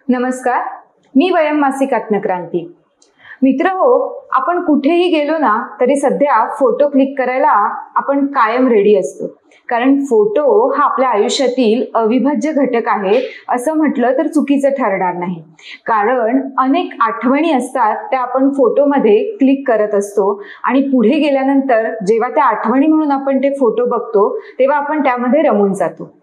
नमस्कार, मी वयम मासिक आत्मक्रांती. मित्र हो, आपण कुठेही गेलो ना तरी सध्या फोटो क्लिक करायला आपण कायम रेडी असतो. कारण फोटो हा आपल्या आयुष्यातील अविभाज्य घटक आहे असं म्हटलं तर चुकीचं ठरणार नाही. कारण अनेक आठवणी असतात त्या आपण फोटोमध्ये क्लिक करत असतो आणि पुढे गेल्यानंतर जेव्हा त्या आठवणी म्हणून आपण ते फोटो बघतो तेव्हा आपण त्यामध्ये रमून जातो.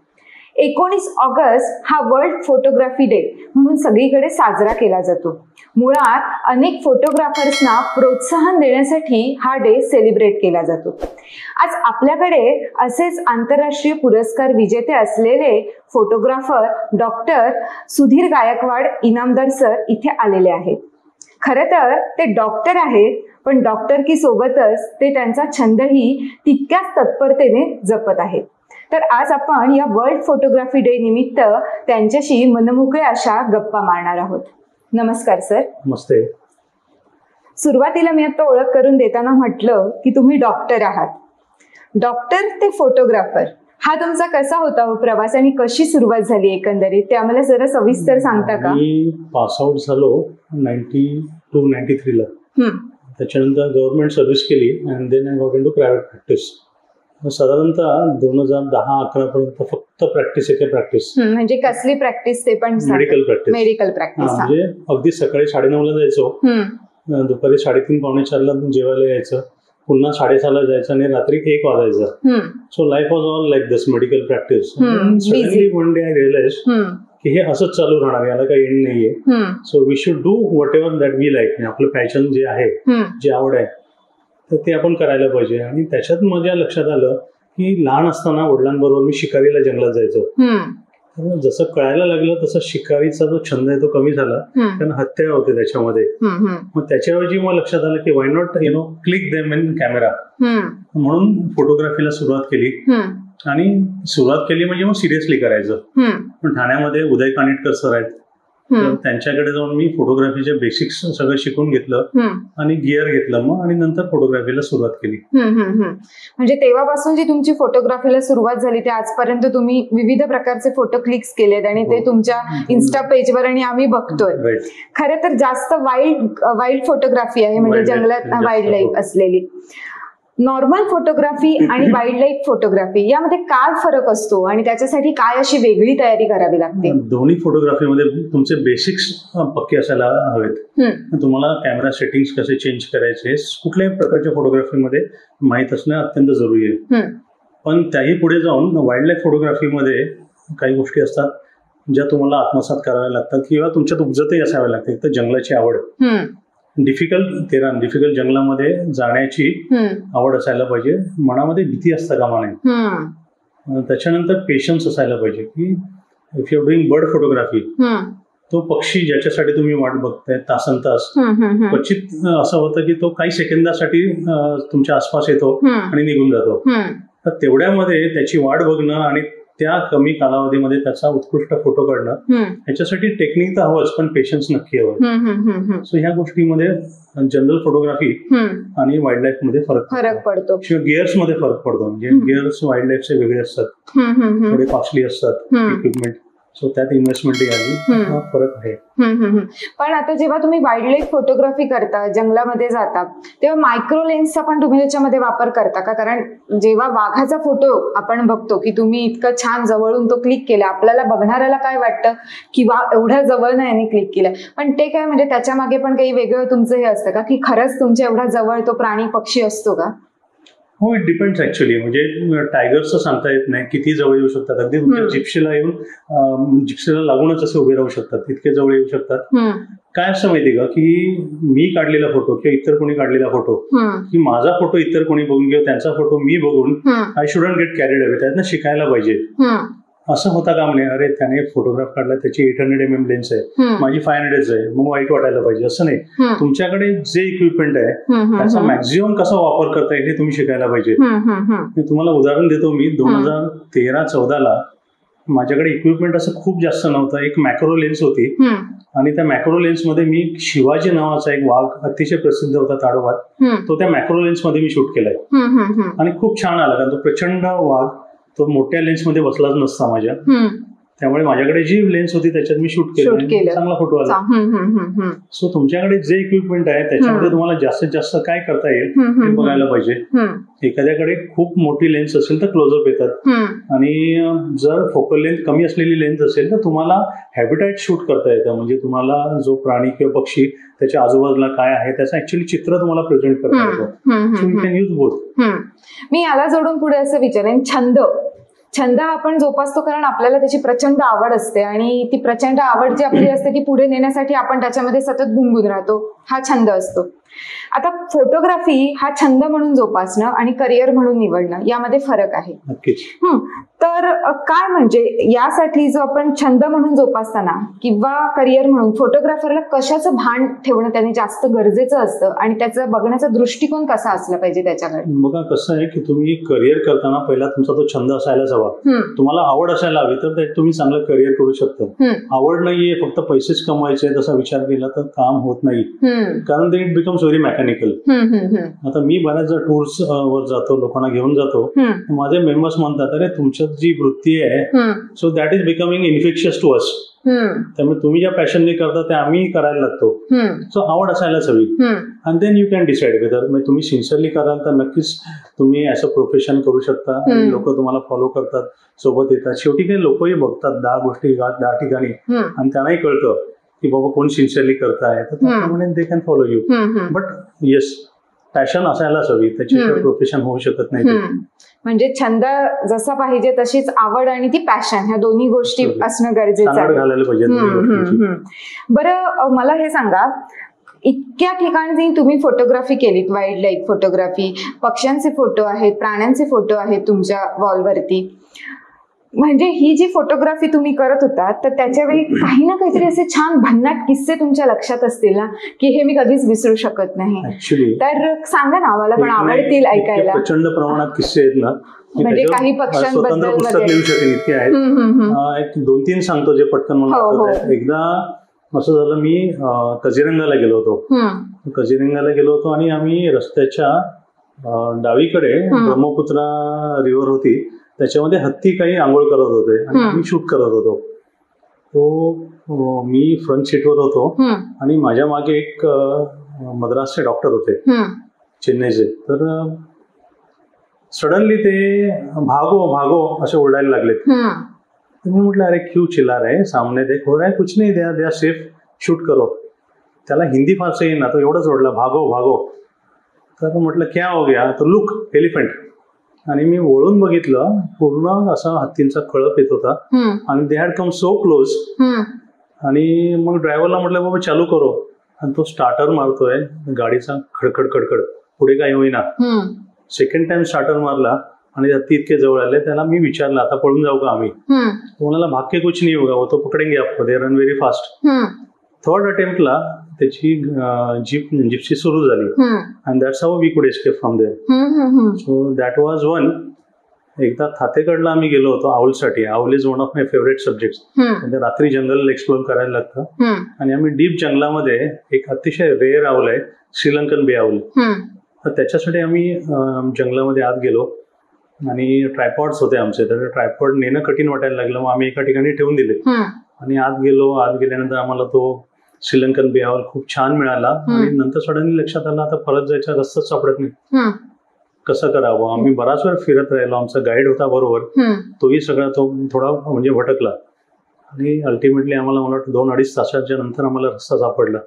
19 ऑगस्ट हा वर्ल्ड फोटोग्राफी डे म्हणून सगळीकडे साजरा केला जातो. मुळात अनेक फोटोग्राफर्सना प्रोत्साहन देण्यासाठी हा डे सेलिब्रेट केला जातो. आज आपल्याकडे असेच आंतरराष्ट्रीय पुरस्कार विजेते असलेले photographer doctor Sudhir Gaikwad Inamdar sir इथे आलेले आहेत. खरं तर ते डॉक्टर आहेत, पण डॉक्टरकी सोबतच ते त्यांचा छंदही तितक्याच तत्परतेने जपत आहेत. तर आज आपण या वर्ल्ड फोटोग्राफी डे निमित्त त्यांच्याशी मनमोकळ्या अशा गप्पा मारणार आहोत. नमस्कार सर. नमस्ते. सुरुवातीला मी आता ओळख करून देताना म्हटलं की तुम्ही डॉक्टर आहात. डॉक्टर ते फोटोग्राफर हा तुमचा कसा होता हो प्रवास आणि कशी सुरुवात झाली एकंदरीत ते आम्हाला जरा सविस्तर सांगता का? मी पास आउट झालो 92-93 ला. त्याच्यानंतर गव्हर्नमेंट सर्व्हिस केली and then I got into private practice. साधारणतः 2010-11 पर्यंत फक्त प्रॅक्टिस एके प्रॅक्टिस. म्हणजे कसली प्रॅक्टिस ते पण? Medical practice. मेडिकल प्रॅक्टिस म्हणजे अगदी सकाळी 9:30 ला जायचो, दुपारी 3:30-4 ला जेवायला यायचं, पुन्हा 6:30 ला जायचं आणि रात्री 1 वाजायचं. So life was all like this medical practice. Suddenly one day I realise की हे असंच चालू राहणार, याला काही एंड नाहीये. So we should do whatever that we like. आपलं पॅशन जे आहे, जी आवड आहे तर ते आपण करायला पाहिजे. आणि त्याच्यात माझ्या लक्षात आलं की लहान असताना वडिलांबरोबर मी शिकारीला जंगलात जायचो. जसं कळायला लागलं तसं शिकारीचा जो छंद आहे तो कमी झाला, कारण हत्या होते त्याच्यामध्ये. मग त्याच्याऐवजी मग लक्षात आलं की why not click them in camera. म्हणून फोटोग्राफीला सुरुवात केली. आणि सुरुवात केली म्हणजे मग सिरियसली करायचं. पण ठाण्यामध्ये उदय कानिटकर सर आहेत, तर त्यांच्याकडे जाऊन मी फोटोग्राफीचे बेसिक्स सगळं शिकून घेतलं आणि गिअर घेतलं मग, आणि नंतर फोटोग्राफीला सुरुवात केली. म्हणजे तेव्हापासून जी तुमची फोटोग्राफीला सुरुवात झाली ते आजपर्यंत तुम्ही विविध प्रकारचे फोटो क्लिक्स केलेत आणि ते तुमच्या इन्स्टा पेजवर आणि आम्ही बघतोय. खरं तर जास्त वाईल्ड फोटोग्राफी आहे, म्हणजे जंगलात वाईल्ड लाईफ असलेली. नॉर्मल फोटोग्राफी आणि वाईल्ड लाईफ फोटोग्राफी यामध्ये काय फरक असतो आणि त्याच्यासाठी काय अशी वेगळी तयारी करावी लागते? दोन्ही फोटोग्राफीमध्ये तुमचे बेसिक्स पक्के असायला हवेत. तुम्हाला कॅमेरा सेटिंग्स कसे चेंज करायचे कुठल्याही प्रकारच्या फोटोग्राफीमध्ये माहीत असणं अत्यंत जरुरी आहे. पण त्याही पुढे जाऊन वाईल्ड लाईफ फोटोग्राफीमध्ये काही गोष्टी असतात ज्या तुम्हाला आत्मसात कराव्या लागतात किंवा तुमच्यात उपजतही असाव्या लागते. तर जंगलाची आवड, डिफिकल्ट जंगलामध्ये जाण्याची आवड असायला पाहिजे. मनामध्ये भीती असता कामा नये. त्याच्यानंतर पेशन्स असायला पाहिजे की if you are doing bird photography, तो पक्षी ज्याच्यासाठी तुम्ही वाट बघताय तासन तास, क्वचित असं होतं की तो काही सेकंदासाठी तुमच्या आसपास येतो आणि निघून जातो. तर तेवढ्यामध्ये त्याची वाट बघणं आणि त्या कमी कालावधीमध्ये त्याचा उत्कृष्ट फोटो काढणं, ह्याच्यासाठी टेक्निक तर हवंच पण पेशन्स नक्की हवं. सो ह्या गोष्टीमध्ये जनरल फोटोग्राफी आणि वाईल्ड लाईफ मध्ये फरक पडतो. शिवाय गिअर्स मध्ये फरक पडतो. म्हणजे गिअर्स वाईल्ड लाईफचे वेगळे असतात, थोडे कॉस्टली असतात इक्विपमेंट. सो त्यात इन्व्हेस्टमेंट हा फरक आहे. पण आता जेव्हा तुम्ही वाईल्ड लाईफ फोटोग्राफी करता, जंगलामध्ये जाता, तेव्हा मायक्रो लेन्सचा पण तुम्ही त्याच्यामध्ये वापर करता का? कारण जेव्हा वाघाचा फोटो आपण बघतो की तुम्ही इतकं छान जवळून तो क्लिक केला, आपल्याला बघणाऱ्याला काय वाटतं की वा एवढ्या जवळ नाही यांनी क्लिक केलं, पण ते काय म्हणजे त्याच्या मागे पण काही वेगळं तुमचं हे असतं का की खरंच तुमच्या एवढ्या जवळ तो प्राणी पक्षी असतो का? हो, इट डिपेंड्स ऍक्च्युअली. म्हणजे टायगर्सचं सांगता येत नाही किती जवळ येऊ शकतात. अगदी तुमच्या जिप्सीला येऊन जिप्सीला लागूनच असे उभे राहू शकतात, तितके जवळ येऊ शकतात. काय असं माहिती का की मी काढलेला फोटो किंवा इतर कोणी काढलेला फोटो, की माझा फोटो इतर कोणी बघून किंवा त्यांचा फोटो मी बघून I shouldn't get carried away. त्यातनं शिकायला पाहिजे. असं होता काम नाही अरे त्याने फोटोग्राफ काढला, त्याची 800mm लेन्स आहे, माझी 500 आहे, मग वाईट वाटायला पाहिजे. असं नाही. तुमच्याकडे जे इक्विपमेंट आहे त्याचा मॅक्झिमम कसा वापर करता येईल हे तुम्ही शिकायला पाहिजे. मी तुम्हाला उदाहरण देतो. मी 2013-14 ला माझ्याकडे इक्विपमेंट असं खूप जास्त नव्हतं. एक मॅक्रो लेन्स होती आणि त्या मॅक्रो लेन्स मध्ये मी शिवाजी नावाचा एक वाघ अतिशय प्रसिद्ध होता ताडोबात, तो त्या मॅक्रो लेन्स मध्ये मी शूट केलाय आणि खूप छान आला. कारण तो प्रचंड वाघ तो मोठ्या लेन्स मध्ये बसलाच नसता माझ्या. त्यामुळे माझ्याकडे जी लेन्स होती त्याच्यात मी शूट केलं, चांगला फोटो आला. सो तुमच्याकडे जे इक्विपमेंट आहे त्याच्यामध्ये तुम्हाला जास्तीत जास्त काय करता येईल ते बघायला पाहिजे. एखाद्याकडे खूप मोठी लेन्स असेल तर क्लोजअप येतात, आणि जर फोकल लेंथ कमी असलेली लेन्स असेल तर तुम्हाला हॅबिटॅट शूट करता येतं. म्हणजे तुम्हाला जो प्राणी किंवा पक्षी त्याच्या आजूबाजूला काय आहे त्याचं ऍक्च्युअली चित्र तुम्हाला प्रेझेंट करता येतं. So you can use both. मी याला जोडून पुढे असं विचारेन, छंद आपण जोपासतो कारण आपल्याला त्याची प्रचंड आवड असते, आणि ती प्रचंड आवड जी आपली असते ती पुढे नेण्यासाठी आपण त्याच्यामध्ये सतत गुंगून राहतो, हा छंद असतो. आता फोटोग्राफी हा छंद म्हणून जोपासणं आणि करिअर म्हणून निवडणं यामध्ये फरक आहे. तर काय म्हणजे यासाठी जो आपण छंद म्हणून जोपासताना किंवा करिअर म्हणून फोटोग्राफरला कशाचं भान ठेवणं त्याने जास्त गरजेचं असतं, आणि त्याचा बघण्याचा दृष्टिकोन कसा असला पाहिजे त्याच्याकडे? बघा कसं आहे की तुम्ही करिअर करताना पहिला तुमचा तो छंद असायलाच हवा. तुम्हाला आवड असायला हवी तर तुम्ही चांगलं करिअर करू शकता. आवड नाहीये, फक्त पैसेच कमवायचे तसा विचार केला तर काम होत नाही, कारण ते इट बिकम्स व्हेरी मेकॅनिकल. आता मी बऱ्याच टूर्स वर जातो, लोकांना घेऊन जातो, माझे मेंबर्स म्हणतात अरे तुमच्या जी वृत्ती आहे so that is becoming infectious to us. त्यामुळे तुम्ही ज्या पॅशनने करता ते आम्ही करायला लागतो. सो आवड असायलाच हवी, and then you can decide whether तुम्ही सिन्सिअरली कराल तर नक्कीच तुम्ही ऍज अ प्रोफेशन करू शकता. लोक तुम्हाला फॉलो करतात, सोबत येतात. शेवटी काही लोकही बघतात 10 गोष्टी 10 ठिकाणी, आणि त्यांनाही कळतं की बाबा कोण सिन्सिअरली करताय, तर त्याप्रमाणे they can follow you. But yes, passion असायलाच हवी, त्याच्याशिवाय प्रोफेशन होऊ शकत नाही. म्हणजे छंद जसा पाहिजे तशीच आवड आणि ती पॅशन, ह्या दोन्ही गोष्टी असणं गरजेचं आहे. घालायला पाहिजे. बरं मला हे सांगा, इतक्या ठिकाणी तुम्ही फोटोग्राफी केलीत, वाईल्ड लाईफ फोटोग्राफी, पक्ष्यांचे फोटो आहेत, प्राण्यांचे फोटो आहेत तुमच्या वॉलवरती, म्हणजे ही जी फोटोग्राफी तुम्ही करत होता तर त्याच्यावेळी काही ना काहीतरी असे छान भन्नाट किस्से तुमच्या लक्षात असतील ना की हे मी कधीच विसरू शकत नाही, तर सांगा ना, आम्हाला पण आवडतील ऐकायला. प्रचंड प्रमाणात किस्से आहेत ना, म्हणजे काही पक्ष्यांबद्दल पुस्तक लिहू शकेन इतके आहेत. 2-3 सांगतो जे पटकन मला. एकदा असं झालं, मी काझीरंगाला गेलो होतो आणि आम्ही रस्त्याच्या डावीकडे ब्रह्मपुत्रा रिव्हर होती, त्याच्यामध्ये हत्ती काही आंघोळ करत होते आणि आम्ही शूट करत होतो. तो मी फ्रंट सीटवर होतो आणि माझ्या मागे एक मद्रासचे डॉक्टर होते, चेन्नईचे. तर सडनली ते भागो भागो असे ओरडायला लागले. मी म्हटलं अरे क्यू चिल्ला रहे, सामने देख हो रहा है, कुछ नहीं, दे आर सेफ, शूट करो. त्याला हिंदी फारसं येईना, तो एवढंच ओरडला भागो भागो. तर म्हटलं क्या हो गया, तर लुक एलिफंट. आणि मी वळून बघितलं, पूर्ण असा हत्तींचा कळप येत होता आणि they had come so close. आणि मग ड्रायव्हरला म्हटलं बाबा चालू करो, आणि तो स्टार्टर मारतोय गाडीचा, खडखड खडखड, पुढे काही होईना. सेकंड टाइम स्टार्टर मारला आणि हत्ती इतके जवळ आले, त्याला मी विचारलं आता पळून जाऊ का आम्ही? कोणाला भाग्य कुछ नहीं होगा, वो तो पकडेंगे आपको, they run very fast. Third अटेम्प्टला त्याची जिप्सी सुरू झाली, and that's how we could escape from there. So that was one. एकदा थातेकडला आम्ही गेलो होतो आऊलसाठी. Owl is one of my favourite subject. म्हणजे रात्री जंगल एक्सप्लोर करायला लागतं, आणि आम्ही डीप जंगलामध्ये एक अतिशय रेअर आऊल आहे, श्रीलंकन बे आऊल. तर त्याच्यासाठी आम्ही जंगलामध्ये आत गेलो आणि ट्रायपॉड्स होते आमचे, तर ट्रायपॉड नेणं कठीण वाटायला लागलं. मग आम्ही एका ठिकाणी ठेवून दिले आणि आत गेलो. आत गेल्यानंतर आम्हाला तो श्रीलंकन बे आऊल खूप छान मिळाला, आणि नंतर सडनली लक्षात आलं आता परत जायचा रस्ताच सापडत नाही, कसं करावं. आम्ही बराच वेळ फिरत राहिलो, आमचा गाईड होता बरोबर, तोही सगळा तो थोडा म्हणजे भटकला, आणि अल्टिमेटली आम्हाला मला वाटतं 2-2.5 तासाच्या नंतर आम्हाला रस्ता सापडला.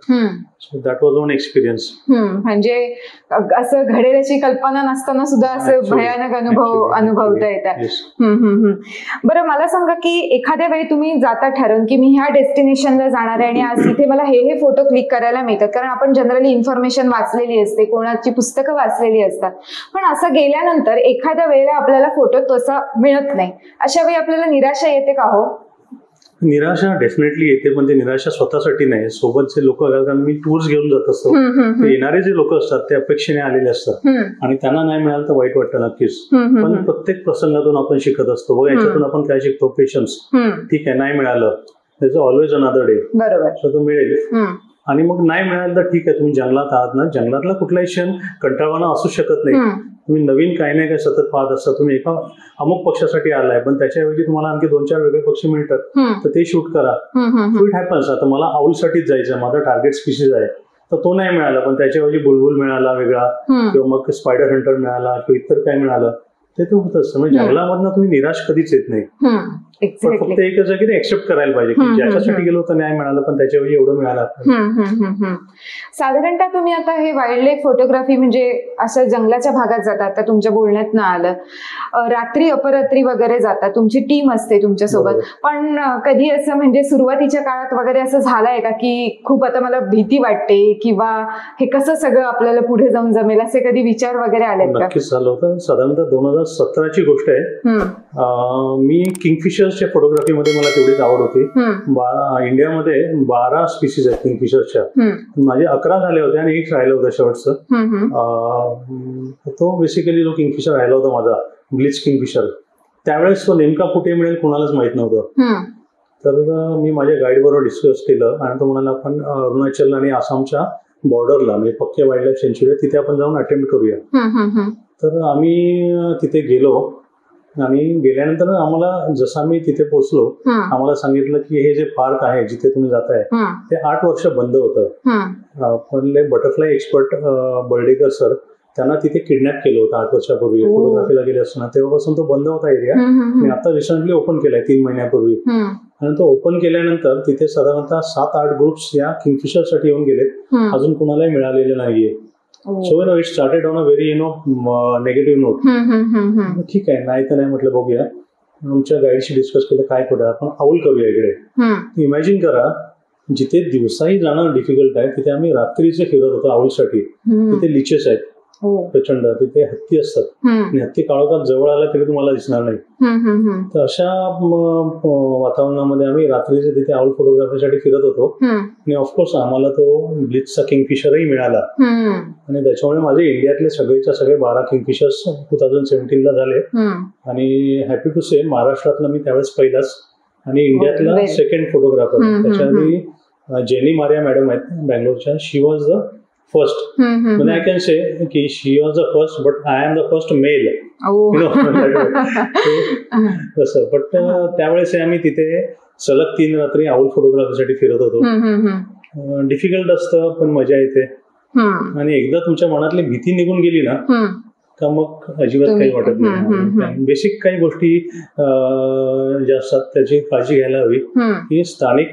So that was one experience. म्हणजे असं घडेल अशी कल्पना नसताना सुद्धा असं भयानक अनुभवता येतात. बरं मला सांगा की एखाद्या वेळी तुम्ही जाता ठरवून की मी ह्या डेस्टिनेशनला जाणार आहे आणि आज इथे मला हे फोटो क्लिक करायला मिळतात, कारण आपण जनरली इन्फॉर्मेशन वाचलेली असते, कोणाची पुस्तकं वाचलेली असतात, पण असं गेल्यानंतर एखाद्या वेळेला आपल्याला फोटो तसा मिळत नाही, अशा वेळी आपल्याला निराशा येते का हो? निराशा डेफिनेटली येते, पण ते निराशा स्वतःसाठी नाही, सोबतचे लोक, कारण मी टूर्स घेऊन जात असतो, ते येणारे जे लोक असतात ते अपेक्षेने आलेले असतात, आणि त्यांना नाही मिळालं तर वाईट वाटतं नक्कीच. पण प्रत्येक प्रसंगातून आपण शिकत असतो. बघा याच्यातून आपण काय शिकतो? पेशन्स. ठीक आहे, नाही मिळालं त्याचं ऑलवेज अनदर डे, बरोबर, तो मिळेल. आणि मग नाही मिळालं तर ठीक आहे, तुम्ही जंगलात आहात ना, जंगलातला कुठलाही क्षण कंटाळवाणा असू शकत नाही, तुम्ही नवीन काही नाही काय सतत पाहत असता. तुम्ही एका अमुक पक्षासाठी आलाय पण त्याच्याऐवजी तुम्हाला आणखी 2-4 वेगळे पक्षी मिळतात तर ते शूट करा. It happens. आता मला आऊलसाठीच जायचं, माझा टार्गेट स्पीशीज आहे, तर तो नाही मिळाला पण त्याच्याऐवजी बुलबुल मिळाला वेगळा, किंवा मग स्पायडर हंटर मिळाला, किंवा इतर काय मिळालं, ते तर होत असतं. म्हणजे जंगलामधनं तुम्ही निराश कधीच येत नाही. पण फक्त एकच आहे की एक्सेप्ट करायला पाहिजे की ज्याच्यासाठी गेलो तर नाही मिळालं पण त्याच्याऐवजी एवढं मिळालं. साधारणतः तुम्ही आता हे वाईल्ड लाईफ फोटोग्राफी म्हणजे असं जंगलाच्या भागात जातात, आता तुमच्या बोलण्यात न आलं, रात्री अपरात्री वगैरे जातात, तुमची टीम असते तुमच्यासोबत, पण कधी असं म्हणजे सुरुवातीच्या काळात वगैरे असं झालंय का की खूप आता मला भीती वाटते किंवा हे कसं सगळं आपल्याला पुढे जाऊन जमेल, असे कधी विचार वगैरे आलेत का? नक्कीच झालं होतं. साधारणतः 2017ची गोष्ट आहे. मी किंगफिशर्सच्या फोटोग्राफीमध्ये मला तेवढीच आवड होती. इंडियामध्ये 12 स्पीसीज आहेत किंगफिशर्सच्या. माझे 11 झाले होते आणि एक राहिलं होतं शेवटचं. तो बेसिकली जो किंगफिशर राहिला होता माझा, ब्लिच किंगफिशर, त्यावेळेस तो नेमका कुठे मिळेल कुणालाच माहित नव्हतं. तर मी माझ्या गाईडबरोबर डिस्कस केलं आणि तो म्हणाला आपण अरुणाचल आणि आसामच्या बॉर्डरला म्हणजे पक्के वाईल्ड लाईफ सेंच्युरी तिथे आपण जाऊन अटेम्प्ट करूया. तर आम्ही तिथे गेलो आणि गेल्यानंतर आम्हाला जसं आम्ही तिथे पोहोचलो आम्हाला सांगितलं की हे जे पार्क आहे जिथे तुम्ही जाताय ते 8 वर्ष बंद होतं. पण बटरफ्लाय एक्सपर्ट बर्डेकर सर त्यांना तिथे किडनॅप केलं होतं 8 वर्षापूर्वी फोटोग्राफीला गेले असताना. तेव्हापासून तो बंद होता एरिया. मी आता रिसेंटली ओपन केलाय 3 महिन्यापूर्वी. आणि तो ओपन केल्यानंतर तिथे साधारणतः 7-8 ग्रुप्स या किंगफिशरसाठी येऊन गेलेत. अजून कुणालाही मिळालेले नाहीये. So it started on a very negative note. ठीक आहे, नाही तर नाही म्हटलं बघूया. आमच्या गाईडशी डिस्कस केलं काय करूया, आपण आऊल करूया इकडे. इमॅजिन करा जिथे दिवसाही जाणं डिफिकल्ट आहे तिथे आम्ही रात्रीचे फिरत होतो आऊलसाठी. तिथे लिचेस आहेत प्रचंड, तिथे हत्ती असतात आणि हत्ती काळोखात जवळ आला तरी तुम्हाला दिसणार नाही. तर अशा वातावरणामध्ये आम्ही रात्रीचे तिथे आऊल फोटोग्राफीसाठी फिरत होतो. आणि ऑफकोर्स आम्हाला तो ब्लिचचा किंगफिशरही मिळाला. आणि त्याच्यामुळे माझे इंडियातले सगळेच्या सगळे 12 किंगफिशर्स 2017ला झाले. आणि हॅपी टू से महाराष्ट्रातला मी त्यावेळेस पहिलाच आणि इंडियातला सेकंड फोटोग्राफर. त्याच्या आधी जेनी मारिया मॅडम आहेत बँगलोरच्या, शी वॉज द फर्स्ट. म्हणजे आय कॅन से की she was the first but I am the first male. तसं बट त्यावेळेस आम्ही तिथे सलग 3 रात्री आऊल फोटोग्राफीसाठी फिरत होतो. डिफिकल्ट असतं पण मजा येते. आणि एकदा तुमच्या मनातली भीती निघून गेली ना का मग अजिबात काही वाटत नाही. बेसिक काही गोष्टी ज्या असतात त्याची काळजी घ्यायला हवी की स्थानिक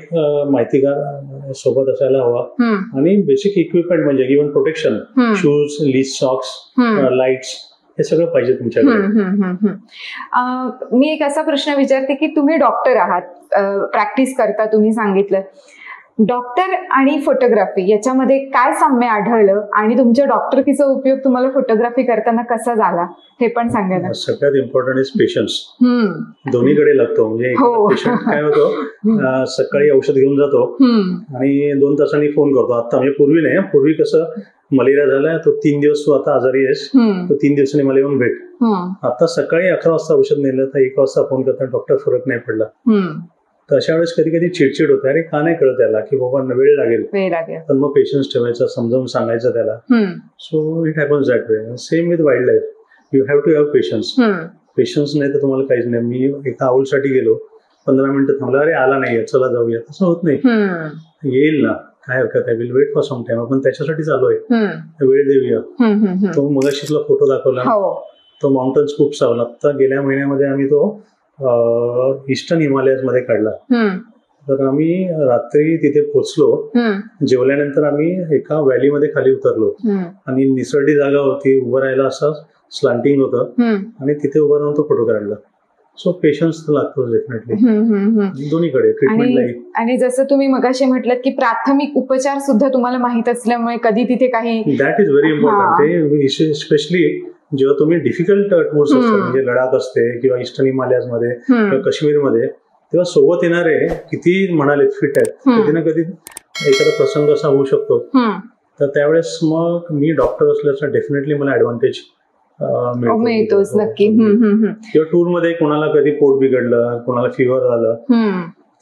माहितीगार सोबत असायला हवा. आणि बेसिक इक्विपमेंट म्हणजे even protection, shoes, lease socks, lights, हे सगळं पाहिजे तुमच्याकडे. मी एक असा प्रश्न विचारते की तुम्ही डॉक्टर आहात, प्रॅक्टिस करता, तुम्ही सांगितलं. डॉक्टर आणि फोटोग्राफी याच्यामध्ये काय साम्य आढळलं आणि तुमच्या डॉक्टरकीचा उपयोग तुम्हाला फोटोग्राफी करताना कसा झाला हे पण सांगा ना. सगळ्यात इम्पॉर्टंट इज पेशन्स. दोन्हीकडे लागतो. म्हणजे पेशंट काय होतो, सकाळी औषध घेऊन जातो आणि 2 तासांनी फोन करतो. आता म्हणजे पूर्वी नाही, पूर्वी कसं मलेरिया झालाय तो 3 दिवस तू आता आजारी आहेस तर 3 दिवसांनी मला येऊन भेट. आता सकाळी 11 वाजता औषध नेलं तर 1 वाजता फोन करता डॉक्टर फरक नाही पडला. तर अशा वेळेस कधी कधी चिडचिड होते, अरे का नाही कळत त्याला की बाबा वेळ लागेल. तर मग पेशन्स ठेवायचा, समजावून सांगायचं त्याला. So it happens that way. Same with wildlife, you have to have patience. Patience नाही तर तुम्हाला काहीच नाही. मी एका आऊलसाठी गेलो, 15 मिनिटं थांबला, अरे आला नाहीये चला जाऊया, तसं होत नाही. येईल ना, काय हरकत आहे, will wait for some time. आपण त्याच्यासाठी चालू आहे, वेळ देऊया. तो मगाशी तुला फोटो दाखवला, तो माउंटन्स खूप सावला. आता गेल्या महिन्यामध्ये आम्ही तो ईस्टर्न हिमालयाज मध्ये काढला. तर आम्ही रात्री तिथे पोहोचलो. जेवल्यानंतर आम्ही एका व्हॅलीमध्ये खाली उतरलो आणि निसरडी जागा होती, उभं राहायला असं स्लांटिंग होतं आणि तिथे उभं राहून तो फोटो काढला. सो पेशन्स लागतो डेफिनेटली दोन्हीकडे ट्रीटमेंटलाही. आणि जसं तुम्ही मगाशी म्हटलं की प्राथमिक उपचार सुद्धा तुम्हाला माहित असल्यामुळे कधी तिथे काही, that is very important. Specially जेव्हा तुम्ही डिफिकल्ट टूर्स असतात म्हणजे लडाख असते किंवा ईस्टर्न हिमालयाज मध्ये किंवा काश्मीरमध्ये, तेव्हा सोबत येणारे किती म्हणाले फिट आहेत, कधी ना कधी एखादा प्रसंग असा होऊ शकतो. तर त्यावेळेस मग मी डॉक्टर असल्याचा डेफिनेटली मला ऍडव्हान्टेज मिळतोच नक्की. किंवा टूर मध्ये कोणाला कधी पोट बिघडलं, कोणाला फिव्हर झालं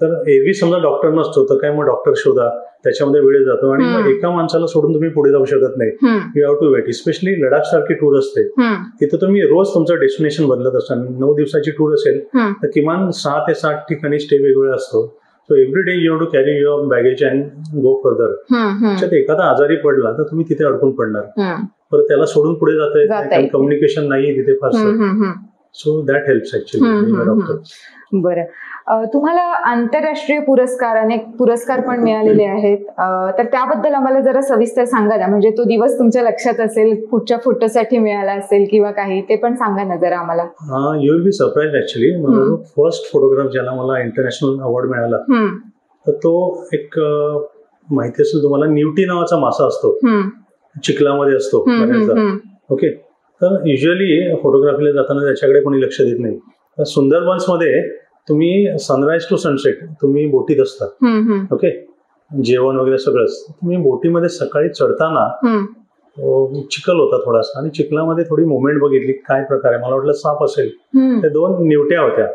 तर एरवी समजा डॉक्टर नसतो तर काय मग डॉक्टर शोधा, त्याच्यामध्ये वेळ जातो आणि मग एका माणसाला सोडून तुम्ही पुढे जाऊ शकत नाही. You have to wait. Specially Ladakh सारखी टूर असते तिथे तुम्ही रोज तुमचं डेस्टिनेशन बदलत असता. 9 दिवसाची टूर असेल तर किमान 6 ते 7 ठिकाणी स्टे वेगवेगळा असतो. So every day you have to carry your baggage and go further. त्याच्यात एखादा आजारी पडला तर तुम्ही तिथे अडकून पडणार, परत त्याला सोडून पुढे जाता कम्युनिकेशन नाही तिथे फारसं. So that helps actually doctor. बरं, तुम्हाला आंतरराष्ट्रीय पुरस्कार, अनेक पुरस्कार पण मिळालेले आहेत, तर त्याबद्दल आम्हाला जरा सविस्तर सांगा ना. म्हणजे तो दिवस तुमच्या लक्षात असेल, कुठच्या फोटोसाठी मिळाला असेल किंवा काही, ते पण सांगा ना जरा आम्हाला. You will be surprise actually. First photograph ज्याला मला इंटरनॅशनल अवॉर्ड मिळाला तर तो एक माहिती असेल तुम्हाला, न्यूटी नावाचा मासा असतो, चिखलामध्ये असतो बऱ्याचदा. ओके, तर युजली फोटोग्राफीला जाताना त्याच्याकडे कोणी लक्ष देत नाही. तर सुंदरबन्स मध्ये तुम्ही सनराईज टू सनसेट तुम्ही बोटीत असता. ओके, जेवण वगैरे सगळंच. तुम्ही बोटीमध्ये सकाळी चढताना चिखल होता थोडासा आणि चिखलामध्ये थोडी मुवमेंट बघितली. काय प्रकार आहे, मला वाटलं साप असेल. त्या 2 निवट्या होत्या.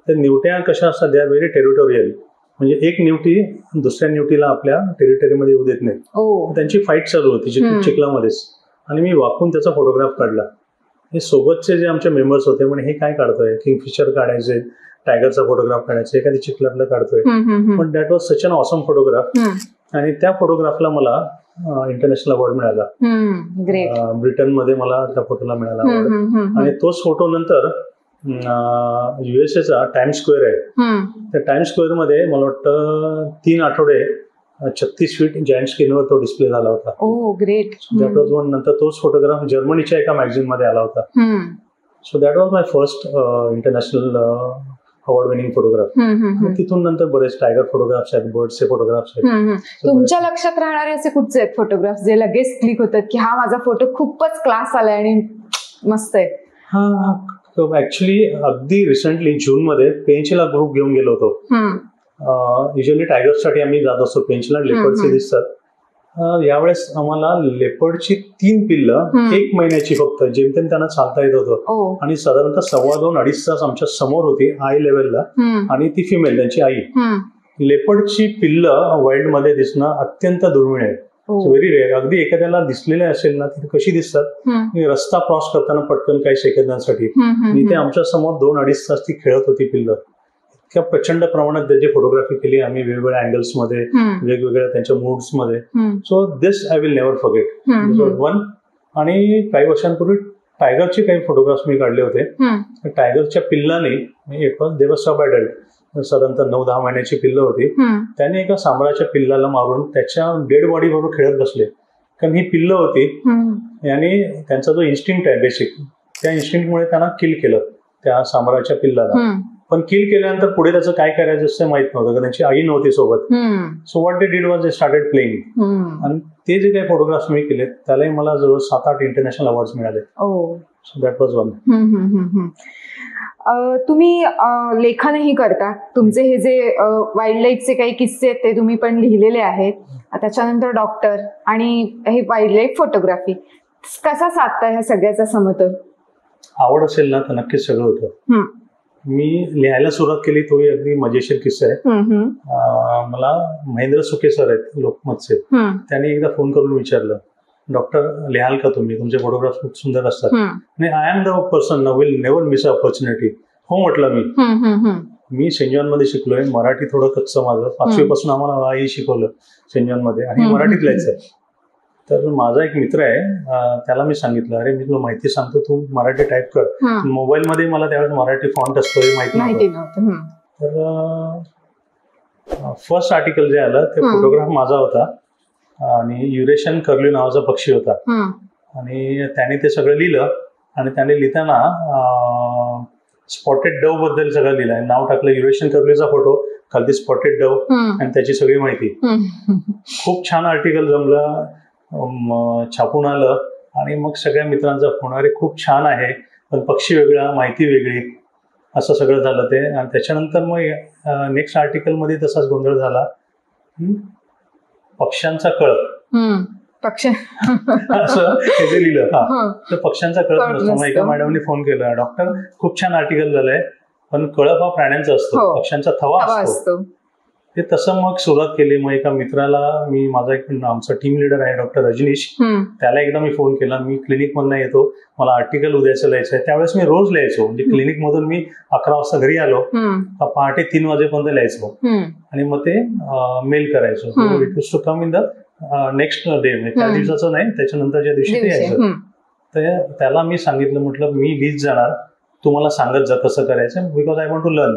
त्या निवट्या कशा असतात, दे आर व्हेरी टेरिटोरियल. म्हणजे एक निवटी दुसऱ्या निवटीला आपल्या टेरिटरीमध्ये येऊ देत नाही. त्यांची फाईट चालू होती चिखलामध्येच आणि मी वाकून त्याचा फोटोग्राफ काढला. हे सोबतचे जे आमचे मेंबर्स होते म्हणे हे काय काढतोय, किंगफिशर काढायचे, टायगरचा फोटोग्राफ काढायचा, एखादी चिखलातलं काढतोय. पण that was such an awesome photograph. आणि त्या फोटोग्राफला मला इंटरनॅशनल अवॉर्ड मिळाला. ब्रिटनमध्ये मला त्या फोटोला मिळाला अवॉर्ड. आणि तोच फोटो नंतर युएसएचा टाइम्स स्क्वेअर आहे, त्या टाइम्स स्क्वेअर मध्ये मला वाटतं 3 आठवडे 36 फीट जायंट स्क्रीनवर तो डिस्प्ले झाला होता. ग्रेट. That was one. नंतर तोच फोटोग्राफ जर्मनीच्या एका मॅगझिन मध्ये आला होता. So that was my first international award winning photograph. तिथून नंतर बरेच टायगर फोटोग्राफ्स आहेत, बर्ड्सचे फोटोग्राफ्स आहेत. तुमच्या लक्षात राहणारे असे कुठचे आहेत फोटोग्राफ्स जे लगेच क्लिक होतात की हा माझा फोटो खूपच क्लास आलाय आणि मस्त आहे? ऍक्च्युली अगदी रिसेंटली जून मध्ये पेंचला ग्रुप घेऊन गेलो होतो. युजली टायगर्ससाठी आम्ही जात असतो पेंचला. लेपर्डचे दिसतात. यावेळेस आम्हाला लेपर्डची 3 पिल्लं 1 महिन्याची फक्त, जेमतेम त्यांना चालता येत होतं आणि साधारणतः 2.25-2.5 तास आमच्या समोर होती आय लेवलला. आणि ती फिमेल, त्यांची आई. लेपर्डची पिल्लं वाईल्ड मध्ये दिसणं अत्यंत दुर्मिळ आहे. Very rare. अगदी एखाद्याला दिसलेले असेल ना ती कशी दिसतात, रस्ता क्रॉस करताना पटकन काही सेकंदांसाठी. ते आमच्या समोर 2-2.5 तास ती खेळत होती पिल्लं. इतक्या प्रचंड प्रमाणात त्याची फोटोग्राफी केली आम्ही वेगवेगळ्या अँगल्स मध्ये, वेगवेगळ्या त्यांच्या मूड्स मध्ये. So this I will never forget. One. आणि काही वर्षांपूर्वी टायगरचे काही फोटोग्राफ्स मी काढले होते. टायगरच्या पिल्लाने, दे वर सब अडल्ट, साधारणतः 9-10 महिन्याची पिल्लं होती. त्याने एका सांबराच्या पिल्लाला मारून त्याच्या डेड बॉडी बरोबर खेळत बसले. कारण ही पिल्लं होती आणि त्यांचा जो इन्स्टिंक्ट आहे बेसिक, त्या इन्स्टिंक्टमुळे त्यांना किल केलं त्या सांबराच्या पिल्लाला. पण किल केल्यानंतर पुढे त्याचं काय करायचं असं माहित नव्हतं, कारण त्यांची आई नव्हती सोबत. So what they did was they started playing. आणि ते जे काही फोटोग्राफ्स मी केले त्यालाही मला जवळ 7-8 इंटरनॅशनल अवॉर्ड्स मिळाले. So that was one. तुम्ही लेखनही करता. तुमचे हे जे वाईल्ड लाईफचे काही किस्से आहेत ते तुम्ही पण लिहिलेले आहेत. त्याच्यानंतर डॉक्टर आणि हे वाईल्ड लाईफ फोटोग्राफी, कसा साधता ह्या सगळ्याचा समतोल? आवड असेल ना तर नक्कीच सगळं होतं. मी लिहायला सुरुवात केली तोही अगदी मजेशीर किस्सा आहे. मला महेंद्र सुके सर आहेत लोकमतचे, त्यांनी एकदा फोन करून विचारलं, डॉक्टर लिहाल का तुम्ही, तुमचे फोटोग्राफ खूप सुंदर असतात. नाही, I am the person will never miss a opportunity. हो म्हटलं मी. मी सेंट जॉन मध्ये शिकलोय, मराठी थोडं कच्चं माझं. 5वी पासून आम्हाला आई शिकवलं सेंट जॉन मध्ये आणि मराठीत लिहायचं. तर माझा एक मित्र आहे, त्याला मी सांगितलं, अरे मी तुला माहिती सांगतो, तू मराठी टाईप कर. मोबाईल मध्ये मला त्यावेळेस मराठी फॉन्ट असतो हे माहिती नव्हतं. तर फर्स्ट आर्टिकल जे आलं ते फोटोग्राफ माझा होता आणि युरेशियन कर्ल्यू नावाचा पक्षी होता. आणि त्याने ते सगळं लिहिलं आणि त्याने लिहिताना स्पॉटेड डव बद्दल सगळं लिहिलंय. नाव टाकलं युरेशियन कर्ल्यूचा फोटो, खालती स्पॉटेड डव आणि त्याची सगळी माहिती. खूप छान आर्टिकल जमलं, छापून आलं आणि मग सगळ्या मित्रांचा फोन, अरे खूप छान आहे पण पक्षी वेगळा, माहिती वेगळी, असं सगळं झालं ते. आणि त्याच्यानंतर मग नेक्स्ट आर्टिकल मध्ये तसाच गोंधळ झाला. पक्ष्यांचा कळप असं हे जे लिहिलं. तर पक्ष्यांचा कळप नसतो. मग एका मॅडमने फोन केला, डॉक्टर खूप छान आर्टिकल झालंय पण कळप हा प्राण्यांचा असतो, पक्ष्यांचा थवा असतो. ते तसं मग सुरुवात केली. मग एका मित्राला मी, माझा एक आमचा टीम लीडर आहे डॉक्टर रजनीश, त्याला एकदा मी फोन केला, मी क्लिनिक मधून येतो, मला आर्टिकल उद्याचं लिहायचं आहे. त्यावेळेस मी रोज लिहायचो, म्हणजे क्लिनिक मधून मी 11 वाजता घरी आलो, पहाटे 3 वाजेपर्यंत लिहायचो आणि मग ते मेल करायचो. It was to come in the next day, म्हणजे त्या दिवसाचं नाही, त्याच्यानंतरच्या दिवशी ते यायचं. तर त्याला मी सांगितलं, म्हटलं मी लिहित जाणार, तू मला सांगत जा कसं करायचं, because I want to learn.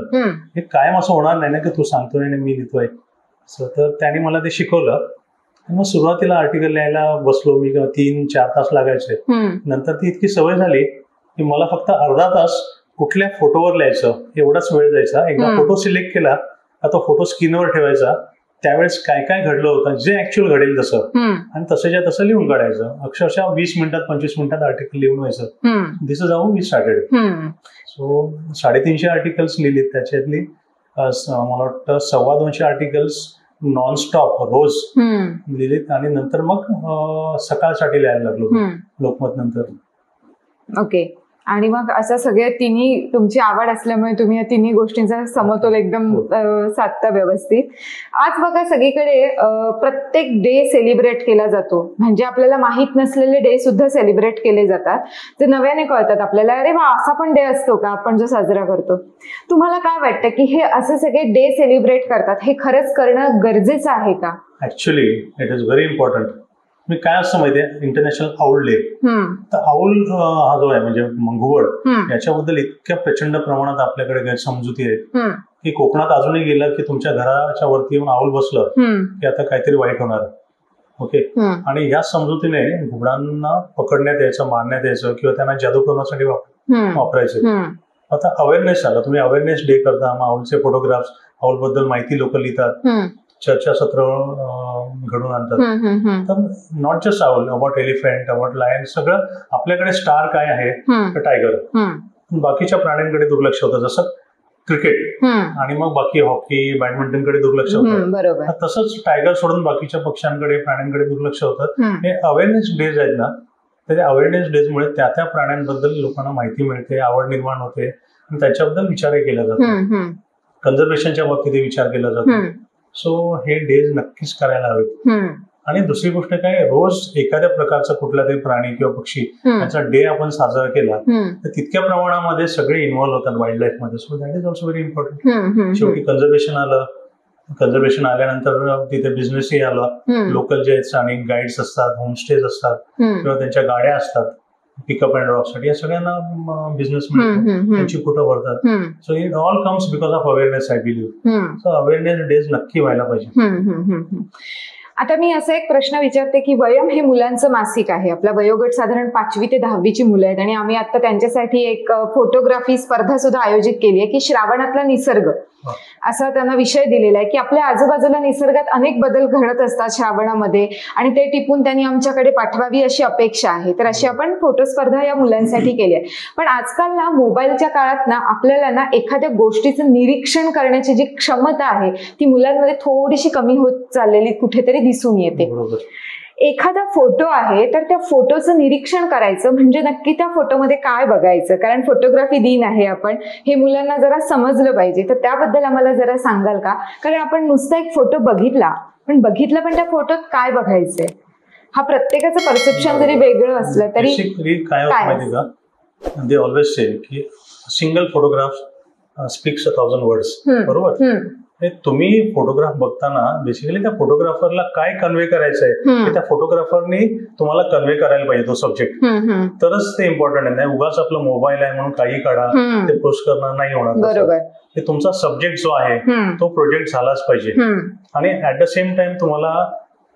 हे कायम असं होणार नाही ना की तू सांगतोय आणि मी लिहितोय. तर त्याने मला ते शिकवलं. मग सुरुवातीला आर्टिकल लिहायला बसलो मी, 3-4 तास लागायचे. नंतर ती इतकी सवय झाली की मला फक्त अर्धा तास कुठल्या फोटोवर लिहायचं एवढाच वेळ जायचा. एकदा फोटो सिलेक्ट केला का तो फोटो स्क्रीनवर ठेवायचा, त्यावेळेस काय काय घडलं होतं, जे ऍक्च्युअल घडेल तसं, आणि तसंच्या तसं लिहून काढायचं. अक्षरशः 20 मिनिटात 25 मिनिटात आर्टिकल लिहून व्हायचं. This is how we started. So 350 articles लिहिलीत, त्याच्यातली मला वाटतं 225 आर्टिकल्स नॉनस्टॉप रोज लिहिलीत. आणि नंतर मग सकाळसाठी लिहायला लागलो लोकमत नंतर. ओके. आणि मग असं सगळे तिन्ही तुमची आवड असल्यामुळे तुम्ही या तिन्ही गोष्टींचा समतोल एकदम साधता व्यवस्थित. आज बघा सगळीकडे प्रत्येक डे सेलिब्रेट केला जातो, म्हणजे आपल्याला माहित नसलेले डे सुद्धा सेलिब्रेट केले जातात, जे नव्याने कळतात आपल्याला, अरे वा असा पण डे असतो का आपण जो साजरा करतो. तुम्हाला काय वाटतं की हे असे सगळे डे सेलिब्रेट करतात, हे खरंच करणं गरजेचं आहे का? Actually it is very important. मी काय असं माहितीये, इंटरनॅशनल आऊल डे, तर आऊल हा जो आहे म्हणजे मंगुवड, याच्याबद्दल इतक्या प्रचंड प्रमाणात आपल्याकडे गैरसमजुती आहेत की कोकणात अजूनही गेलं की तुमच्या घराच्या वरती येऊन आऊल बसलं की आता काहीतरी वाईट होणार. ओके. आणि या समजुतीने घुबडांना पकडण्यात यायचं, मारण्यात यायचं किंवा त्यांना जादू करण्यासाठी वापरायचे. आता अवेअरनेस आला, तुम्ही अवेअरनेस डे करता, मग आऊलचे फोटोग्राफ्स, आऊल बद्दल माहिती लोक लिहितात, चर्चासत्र घडून आणतात. तर not just owl, about elephant, about lion, सगळं आपल्याकडे स्टार काय आहे तर टायगर. बाकीच्या प्राण्यांकडे दुर्लक्ष होतं, जसं क्रिकेट, आणि मग बाकी हॉकी, बॅडमिंटनकडे दुर्लक्ष होतं. तसंच टायगर सोडून बाकीच्या पक्ष्यांकडे, प्राण्यांकडे दुर्लक्ष होतं. हे अवेअरनेस डेज आहेत ना, तर त्या अवेअरनेस डेजमुळे त्या त्या प्राण्यांबद्दल लोकांना माहिती मिळते, आवड निर्माण होते आणि त्याच्याबद्दल विचारही केला जातो. कन्झर्वेशनच्या बाबतीत विचार केला जातो. सो हे डेज नक्कीच करायला हवेत. आणि दुसरी गोष्ट काय, रोज एखाद्या प्रकारचा कुठला तरी प्राणी किंवा पक्षी याचा डे आपण साजरा केला तर तितक्या प्रमाणामध्ये सगळे इन्व्हॉल्व्ह होतात वाईल्ड लाईफ मध्ये. So that is also very important. शेवटी कन्झर्वेशन आलं, कन्झर्वेशन आल्यानंतर तिथे बिझनेसही आला, लोकल जे स्थानिक गाईड्स असतात, होमस्टेज असतात किंवा त्यांच्या गाड्या असतात पिकअप अँड ड्रॉप साठी, या सगळ्यांना बिझनेस मिळतो, त्यांची कुठं भरतात. So it all comes because of awareness, I believe. So awareness days नक्की व्हायला पाहिजे. आता मी असा एक प्रश्न विचारते की वयम हे मुलांचं मासिक आहे, आपला वयोगट साधारण 5वी ते 10वीची मुलं आहेत, आणि आम्ही आता त्यांच्यासाठी एक फोटोग्राफी स्पर्धा सुद्धा आयोजित केली आहे की श्रावणातला निसर्ग असा त्यांना विषय दिलेला आहे की आपल्या आजूबाजूला निसर्गात अनेक बदल घडत असतात श्रावणामध्ये, आणि ते टिपून त्यांनी आमच्याकडे पाठवावी अशी अपेक्षा आहे. तर अशी आपण फोटो स्पर्धा या मुलांसाठी केली आहे. पण आजकाल ना मोबाईलच्या काळात ना आपल्याला ना एखाद्या गोष्टीचं निरीक्षण करण्याची जी क्षमता आहे ती मुलांमध्ये थोडीशी कमी होत चाललेली कुठेतरी दिसून येते. एखादा फोटो आहे तर त्या फोटोचं निरीक्षण करायचं म्हणजे नक्की त्या फोटोमध्ये काय बघायचं, कारण फोटोग्राफी दिन आहे आपण, हे मुलांना जरा समजलं पाहिजे. तर त्याबद्दल आम्हाला जरा सांगाल का? कारण आपण नुसता एक फोटो बघितला पण त्या फोटोत काय बघायचंय हा प्रत्येकाचं परसेप्शन जरी वेगळं असलं तरी काय माहिती का, दे ऑलवेज से की सिंगल फोटोग्राफ स्पीक्स 1000 वर्ड्स. बरोबर. तुम्ही फोटोग्राफ बघताना बेसिकली त्या फोटोग्राफरला काय कन्व्हे करायचंय हे त्या फोटोग्राफरने तुम्हाला कन्व्हे करायला पाहिजे तो सब्जेक्ट, तरच ते इम्पॉर्टंट आहे. नाही उगाच आपलं मोबाईल आहे म्हणून काही काढा, ते पोस्ट करणं नाही होणार. ते तुमचा सब्जेक्ट जो आहे तो प्रोजेक्ट झालाच पाहिजे. आणि ऍट द सेम टाइम तुम्हाला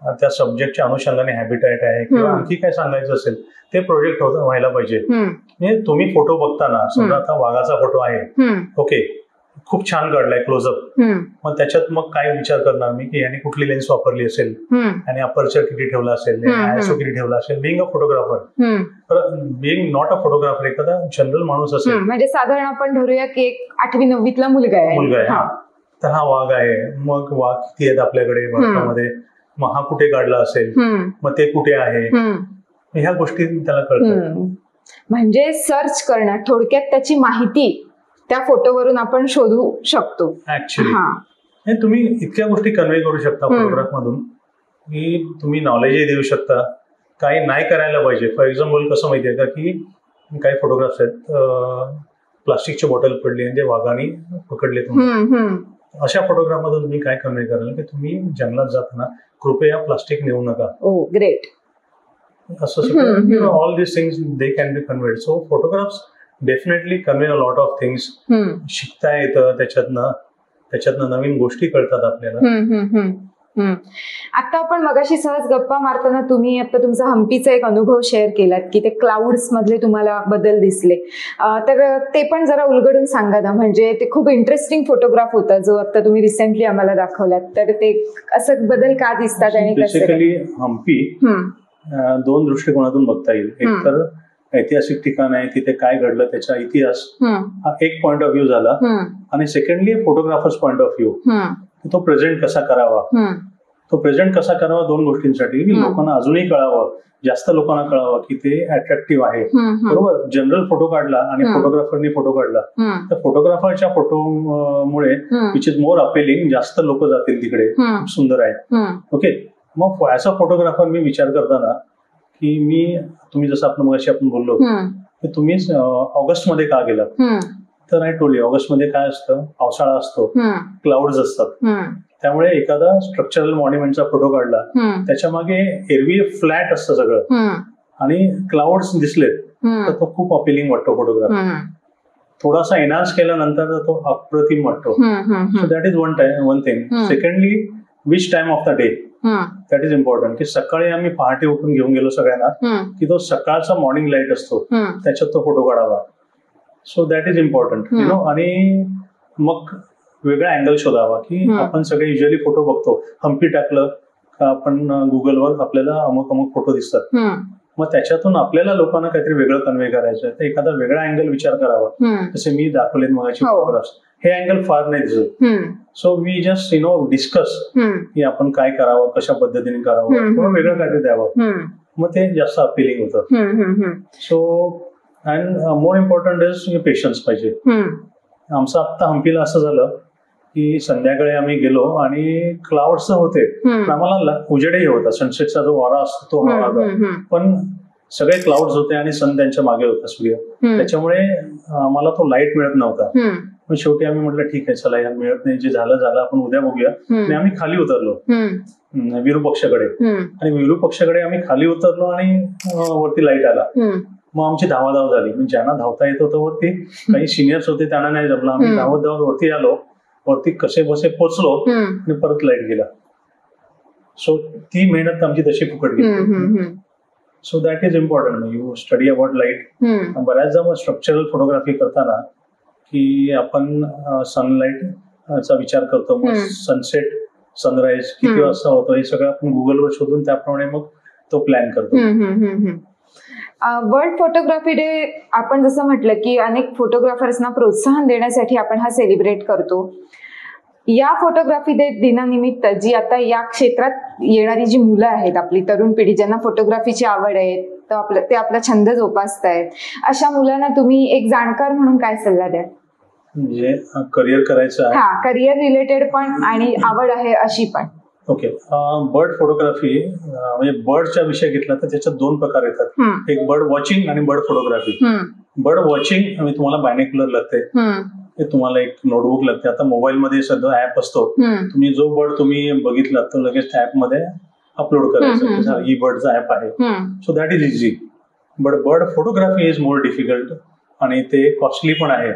त्या सब्जेक्टच्या अनुषंगाने हॅबिटॅट आहे किंवा आणखी काय सांगायचं असेल ते प्रोजेक्ट व्हायला पाहिजे. म्हणजे तुम्ही फोटो बघताना समजा आता वाघाचा फोटो आहे, ओके, खूप छान काढलाय क्लोजअप, मग त्याच्यात मग काय विचार करणार मी की याने कुठली लेन्स वापरली असेल आणि अपर्चर किती ठेवला असेल, आयएसओ किती ठेवला असेल. बिंग अ फोटोग्राफर, तर बिंग नॉट अ फोटोग्राफर, एखादा जनरल माणूस असेल, म्हणजे साधारण आपण धरूया की एक 8वी-9वीतला मुलगा आहे, तर हा वाघ आहे. मग वाघ किती आहेत आपल्याकडे भारतामध्ये, मग हा कुठे काढला असेल, मग ते कुठे आहे, ह्या गोष्टी त्याला कळतात. म्हणजे सर्च करणं, थोडक्यात त्याची माहिती त्या फोटोवरून आपण शोधू शकतो. ऍक्च्युअली तुम्ही इतक्या गोष्टी कन्व्हे करू शकता फोटोग्राफ मधून की तुम्ही नॉलेजही देऊ शकता, काही नाही करायला पाहिजे. फॉर एक्झाम्पल कसं माहितीये का की काही फोटोग्राफ्स आहेत प्लास्टिकची बॉटल पडली आणि ते वाघाने पकडले तुम्ही, अशा फोटोग्राफ मधून तुम्ही काय कन्व्हे कराल की तुम्ही जंगलात जाताना कृपया प्लास्टिक नेऊ नका. ग्रेट. असं सगळं all this things they can be conveyed. So photographs definitely convey a lot of things. शिकता येतं त्याच्यातनं नवीन गोष्टी कळतात आपल्याला. आता आपण मगाशी सहज गप्पा मारताना तुम्ही आता तुमचा हम्पीचा एक अनुभव शेअर केलात की ते क्लाउड्स मधले तुम्हाला बदल दिसले, तर ते पण जरा उलगडून सांगा ना. म्हणजे ते खूप इंटरेस्टिंग फोटोग्राफ होता जो आता तुम्ही रिसेंटली आम्हाला दाखवलात, तर ते असं बदल का दिसतात आणि बेसिकली हम्पी दोन दृष्टिकोनातून बघता येईल. एक तर ऐतिहासिक ठिकाण आहे, तिथे काय घडलं त्याचा इतिहास हा एक पॉइंट ऑफ व्ह्यू झाला, आणि secondly photographers point of view तो प्रेझेंट कसा करावा. तो प्रेझेंट कसा करावा दोन गोष्टींसाठी, की लोकांना अजूनही कळावं, जास्त लोकांना कळावं की ते अट्रॅक्टिव्ह आहे. बरोबर, जनरल फोटो काढला आणि फोटोग्राफरनी फोटो काढला तर फोटोग्राफरच्या फोटोमुळे विच इज मोर अपेलिंग, जास्त लोक जातील तिकडे, खूप सुंदर आहे. ओके, मग ऍज अ फोटोग्राफर मी विचार करताना की तुम्ही जसं आपण बोललो की तुम्ही ऑगस्ट मध्ये का गेलात, तर आय टोल्ड यू ऑगस्ट मध्ये काय असतं, पावसाळा असतो, क्लाउड्स असतात, त्यामुळे एखादा स्ट्रक्चरल मॉन्युमेंटचा फोटो काढला त्याच्या मागे एरवी फ्लॅट असतं सगळं आणि क्लाउड्स दिसले तर तो खूप अपिलिंग वाटतो फोटोग्राफ. थोडासा एनहान्स केल्यानंतर तो अप्रतिम वाटतो. So that is one thing. Secondly which time of the day, that is important. की सकाळी आम्ही पहाटे उठून घेऊन गेलो सगळ्यांना की तो सकाळचा मॉर्निंग लाईट असतो त्याच्यात तो फोटो काढावा. सो दॅट इज इम्पॉर्टंट आणि मग वेगळा अँगल शोधावा की आपण सगळे युजली फोटो बघतो, हम्पी टाकलं का आपण गुगलवर आपल्याला अमुक फोटो दिसतात, मग त्याच्यातून आपल्याला लोकांना काहीतरी वेगळं कन्व्हे करायचं तर एखादा वेगळा अँगल विचार करावा. जसे मी दाखवले मगाची फोटोग्राफ्स, हे अँगल फार नाही दिसत. सो वी जस्ट डिस्कस की आपण काय करावं, कशा पद्धतीने करावं, किंवा वेगळं काहीतरी द्यावं, मग ते जास्त अपिलिंग होतं. So and more important is patience पाहिजे. आमचं आत्ता हम्पीला असं झालं की संध्याकाळी आम्ही गेलो आणि क्लाउड्स होते, आम्हाला उजेडही होता, सनसेटचा जो वारा असतो तो हवा होता, पण सगळे क्लाउड्स होते आणि सन त्यांच्या मागे होता सूर्य, त्याच्यामुळे आम्हाला तो लाईट मिळत नव्हता. मग शेवटी आम्ही म्हटलं ठीक आहे चला यार, मिळत नाही, जे झालं आपण उद्या बघूया. आणि आम्ही खाली उतरलो विरूपक्षकडे, आणि विरूपक्षकडे आम्ही खाली उतरलो आणि वरती लाईट आला. मग आमची धावाधाव झाली, ज्यांना धावता येत होतं वरती, काही सिनियर्स होते त्यांना नाही जमलं, आम्ही धावत वरती आलो, वरती कसे बसे पोचलो आणि परत लाईट गेला. सो ती मेहनत आमची तशी फुकट गेली. So that is important. You study about light. बऱ्याचदा मग स्ट्रक्चरल फोटोग्राफी करताना की आपण सनलाईटचा विचार करतो, मग सनसेट सनराईज किती वाजता होतो हे सगळं आपण गुगलवर शोधून त्याप्रमाणे मग तो प्लॅन करतो. वर्ल्ड फोटोग्राफी डे आपण जसं म्हटलं की अनेक फोटोग्राफर्सना प्रोत्साहन देण्यासाठी आपण हा सेलिब्रेट करतो. या फोटोग्राफी डे दिनानिमित्त जी आता या क्षेत्रात येणारी जी मुलं आहेत, आपली तरुण पिढी ज्यांना फोटोग्राफीची आवड आहे, ते आपला छंद जोपासतायत, अशा मुलांना तुम्ही एक जाणकार म्हणून काय सल्ला द्याल? म्हणजे करिअर करायचं आहे, करिअर रिलेटेड पण आणि आवड आहे अशी पण. ओके, बर्ड फोटोग्राफी म्हणजे बर्डचा विषय घेतला तर त्याच्यात दोन प्रकार येतात, एक बर्ड वॉचिंग आणि बर्ड फोटोग्राफी. बर्ड वॉचिंग तुम्हाला बायनेक्युलर लागते, तुम्हाला एक नोटबुक लागते. आता मोबाईल मध्ये सध्या ऍप असतो, तुम्ही जो बर्ड तुम्ही बघितला तो लगेच त्या ऍप मध्ये अपलोड करायचा, ई बर्डचा ऍप आहे. So that is easy. But bird photography is more difficult आणि ते कॉस्टली पण आहे,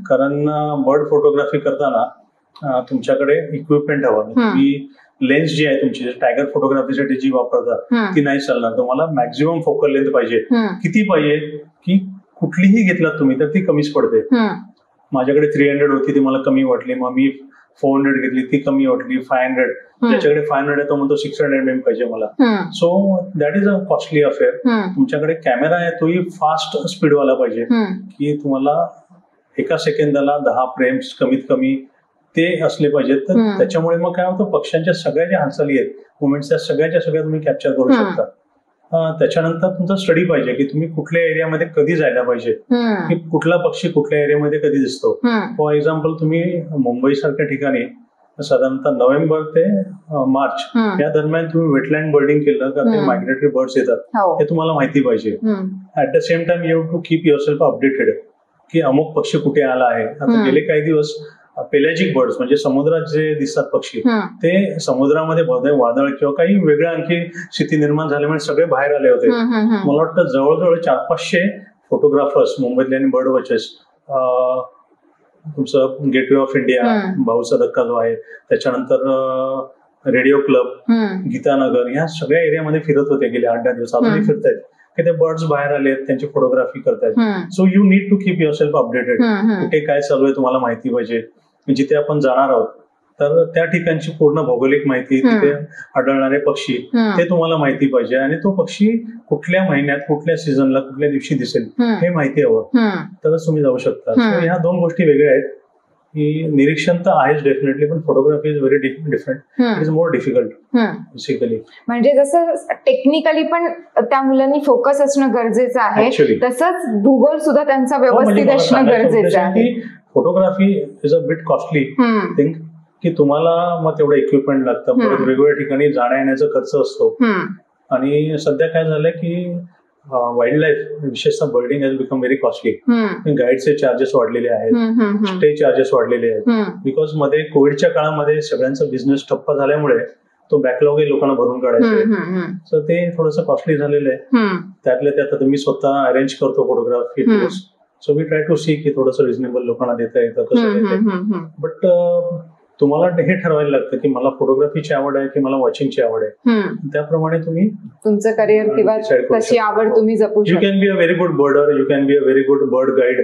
कारण बर्ड फोटोग्राफी करताना तुमच्याकडे इक्विपमेंट हवं. तुम्ही लेन्स जी आहे तुमची टायगर फोटोग्राफीसाठी जी वापरतात ती नाही चालणार, तुम्हाला मॅक्झिमम फोकल लेंथ पाहिजे. किती पाहिजे की कुठलीही घेतलात तुम्ही तर ती कमीच पडते. माझ्याकडे 300 होती, ती मला कमी वाटली, मग मी 400 घेतली, ती कमी वाटली. 500, ज्याच्याकडे 500 आहे तो म्हणतो 600 mm पाहिजे मला. So that is a costly affair. तुमच्याकडे कॅमेरा आहे तोही फास्ट स्पीडवाला पाहिजे, की तुम्हाला एका सेकंदाला 10 फ्रेम्स कमीत कमी ते असले पाहिजेत. तर त्याच्यामुळे मग काय होतं, पक्ष्यांच्या सगळ्या ज्या हालचाली आहेत, मुवमेंट्स, त्या सगळ्या तुम्ही कॅप्चर करू शकता. त्याच्यानंतर तुमचा स्टडी पाहिजे की तुम्ही कुठल्या एरियामध्ये कधी जायला पाहिजे, की कुठला पक्षी कुठल्या एरियामध्ये कधी दिसतो. फॉर एक्झाम्पल तुम्ही मुंबई सारख्या ठिकाणी साधारणतः नोव्हेंबर ते मार्च या दरम्यान तुम्ही वेटलँड बर्डिंग केलं का ते मायग्रेटरी बर्ड्स येतात हे तुम्हाला माहिती पाहिजे. At the same time you have to keep yourself updated की अमुक पक्षी कुठे आला आहे. आता गेले काही दिवस पेलॅजिक बर्ड्स म्हणजे समुद्रात जे दिसतात पक्षी ते समुद्रामध्ये वादळ किंवा काही वेगळ्या आणखी स्थिती निर्माण झाल्यामुळे सगळे बाहेर आले होते. मला वाटतं जवळजवळ 400-500 फोटोग्राफर्स मुंबईतले आणि बर्ड वॉचर्स, तुमचं गेटवे ऑफ इंडिया, भाऊचा धक्का जो आहे, त्याच्यानंतर रेडिओ क्लब, गीतानगर, या सगळ्या एरियामध्ये फिरत होते गेले 8-10 दिवस. अजूनही फिरतायत की ते बर्ड्स बाहेर आले, त्यांची फोटोग्राफी करतायत. So you need to keep yourself updated. कुठे काय चालू आहे तुम्हाला माहिती पाहिजे. जिथे आपण जाणार आहोत तर त्या ठिकाणची पूर्ण भौगोलिक माहिती, तिथे आढळणारे पक्षी ते तुम्हाला माहिती पाहिजे आणि तो पक्षी कुठल्या महिन्यात, कुठल्या सीझनला, कुठल्या दिवशी दिसेल हे माहिती हवं, तरच तुम्ही जाऊ शकता. ह्या 2 गोष्टी वेगळ्या आहेत की निरीक्षण तर आहेच डेफिनेटली, पण photography is very different. It is more difficult basically. म्हणजे जसं टेक्निकली पण त्या मुलांनी फोकस असणं गरजेचं आहे, तसंच भूगोल सुद्धा त्यांचा व्यवस्थित असणं गरजेचं आहे. Photography is a bit costly thing की तुम्हाला मग तेवढं इक्विपमेंट लागतं, परत वेगवेगळ्या ठिकाणी जाण्या येण्याचा खर्च असतो. आणि सध्या काय झालंय की वाईल्ड लाईफ विशेषतः बर्डिंग हॅज बिकम व्हेरी कॉस्टली. गाईडचे चार्जेस वाढलेले आहेत, स्टे चार्जेस वाढलेले आहेत, बिकॉज मध्ये कोविडच्या काळामध्ये सगळ्यांचा बिझनेस ठप्प झाल्यामुळे तो बॅकलॉग लोकांना भरून काढायचा. सो ते थोडंसं कॉस्टली झालेलं आहे. त्यातल्या त्यात आता मी स्वतः अरेंज करतो photography tours. So we try to see की थोडंसं रिझनेबल लोकांना देता येतं कसं देतं. बट तुम्हाला हे ठरवायला लागतं की मला फोटोग्राफीची आवड आहे की मला वॉचिंगची आवड आहे. त्याप्रमाणे तुम्ही तुमचं करिअर किंवा तशी आवड तुम्ही जपू शकता. You can be a very good border, you can be a very good bird guide.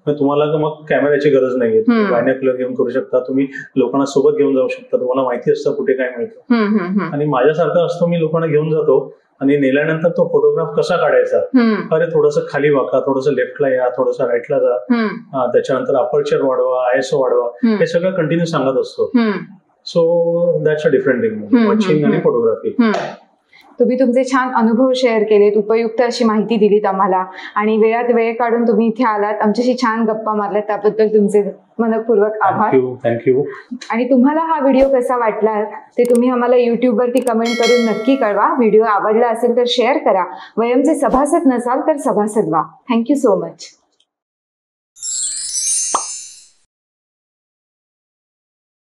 तुम्हाला मग कॅमेऱ्याची गरज नाहीये, बायनॉक्युलर घेऊन करू शकता, तुम्ही लोकांना सोबत घेऊन जाऊ शकता, तुम्हाला माहिती असतं कुठे काय मिळतं. आणि माझ्यासारखं असतो, मी लोकांना घेऊन जातो आणि नेल्यानंतर तो फोटोग्राफ कसा काढायचा, अरे थोडंसं खाली वाका, थोडंसं लेफ्टला या, थोडंसं राईटला जा, त्याच्यानंतर अपर्चर वाढवा, ISO वाढवा, हे सगळं कंटिन्यू सांगत असतो. So that's a different thing, watching आणि फोटोग्राफी. तुम्ही तुमचे छान अनुभव शेअर केलेत, उपयुक्त अशी माहिती दिलीत आम्हाला, आणि वेळात वेळ काढून तुम्ही इथे आलात, आमच्याशी छान गप्पा मारल्यात, त्याबद्दल तुमचे मनपूर्वक आभार. थँक्यू. आणि तुम्हाला हा व्हिडिओ कसा वाटला ते तुम्ही आम्हाला YouTube वरती कमेंट करून नक्की कळवा. व्हिडिओ आवडला असेल तर शेअर करा. वयमचे सभासद नसाल तर सभासद व्हा. Thank you so much.